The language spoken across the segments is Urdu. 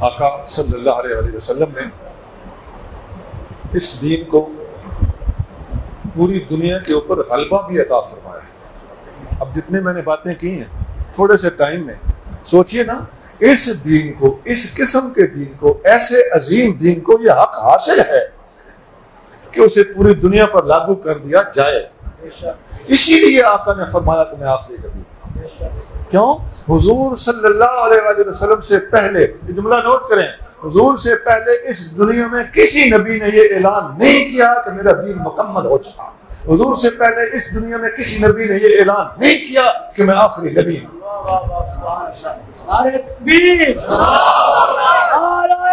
آقا صلی اللہ علیہ وسلم نے اس دین کو پوری دنیا کے اوپر غلبہ بھی عطا فرمایا ہے۔ اب جتنے میں نے باتیں کی ہیں تھوڑے سے ٹائم میں سوچئے نا، اس دین کو، اس قسم کے دین کو، ایسے عظیم دین کو یہ حق حاصل ہے کہ اسے پوری دنیا پر لاگو کر دیا جائے۔ اسی لیے آقا نے فرمایا کہ میں آخری نبی ہوں۔ کیوں؟ حضور صلی اللہ علیہ وسلم سے پہلے، یہ جملہ نوٹ کریں، حضور سے پہلے اس دنیا میں کسی نبی نے یہ اعلان نہیں کیا کہ میرا دین مکمل ہو چکا۔ حضور سے پہلے اس دنیا میں کسی نبی نے یہ اعلان نہیں کیا کہ میں آخری نبی ہوں۔ نعرہ تکبیر، نعرہ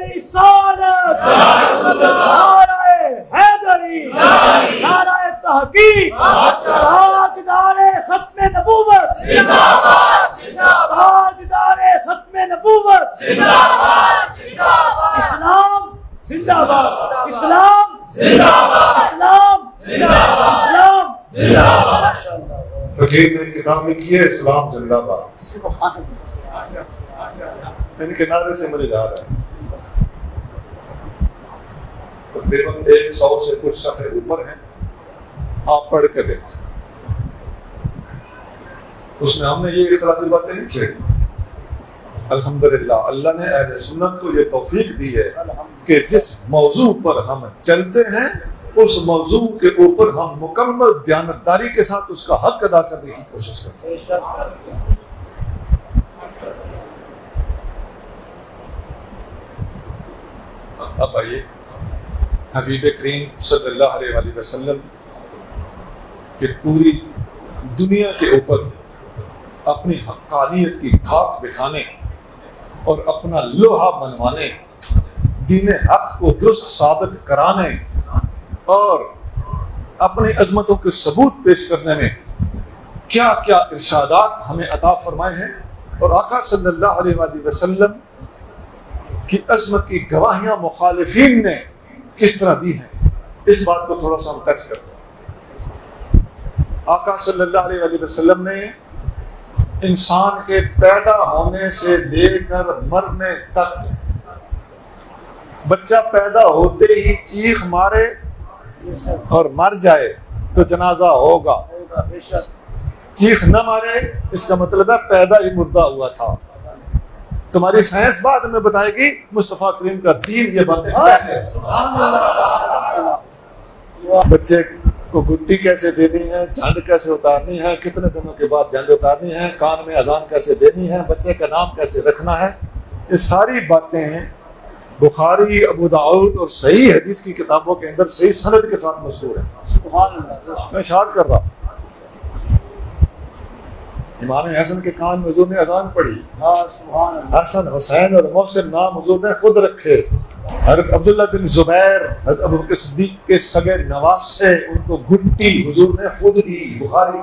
رسالت، نعرہ حیدری، نعرہ تحقیق، تاجدار ختم نبوت، تاجدار ختم نبوت، اسلام زندہ باد، اسلام زندہ باد، اسلام زندہ باد، اسلام زندہ باد۔ فقیر نے کتاب لکھی ہے اسلام زندہ باد، ان کے نعرے سے مجھے یاد ہے تقریباً 100 سے کچھ صفحے اوپر ہیں، آپ پڑھ کے دیکھیں۔ اس میں ہم نے یہ اختلافی باتیں نہیں چھیڑی۔ الحمدللہ اللہ نے اہل سنت کو یہ توفیق دی ہے کہ جس موضوع پر ہم چلتے ہیں اس موضوع کے اوپر ہم مکمل دیانتداری کے ساتھ اس کا حق ادا کرنے کی کوشش کرتے ہیں۔ اب آئیے حبیب کریم صلی اللہ علیہ وسلم کہ پوری دنیا کے اوپر اپنی حقانیت کی دھاک بٹھانے اور اپنا لوہا منوانے، دین حق کو درست ثابت کرانے اور اپنی عظمتوں کے ثبوت پیش کرنے میں کیا کیا ارشادات ہمیں عطا فرمائے ہیں، اور آقا صلی اللہ علیہ وسلم کی عظمت کی گواہیاں مخالفین نے کس طرح دی ہیں، اس بات کو تھوڑا سا ہم ٹچ کرتے ہیں۔ آقا صلی اللہ علیہ وسلم نے انسان کے پیدا ہونے سے لے کر مرنے تک، بچہ پیدا ہوتے ہی چیخ مارے اور مر جائے تو جنازہ ہوگا، چیخ نہ مارے اس کا مطلب ہے پیدا ہی مردہ ہوا تھا۔ تمہاری سائنس بعد میں بتائے گی، مصطفیٰ کریم کا دین یہ باتیں ہے۔ بچے کو گٹی کیسے دینی ہے، جھنڈ کیسے اتارنی ہے، کتنے دنوں کے بعد جھنڈ اتارنی ہے، کان میں اذان کیسے دینی ہے، بچے کا نام کیسے رکھنا ہے، یہ ساری باتیں بخاری، ابو داؤد اور صحیح حدیث کی کتابوں کے اندر صحیح سند کے ساتھ مذکور ہے۔ میں اشارہ کر رہا ہوں، امام حسن کے کان میں حضور نے اذان پڑھی، حسن، حسین اور محسن نام حضور نے خود رکھے۔ حضرت عبداللہ بن زبیر حضرت ابوبکر صدیق کے سگے نواز سے ان کو گٹی حضور نے خود دی، بخاری۔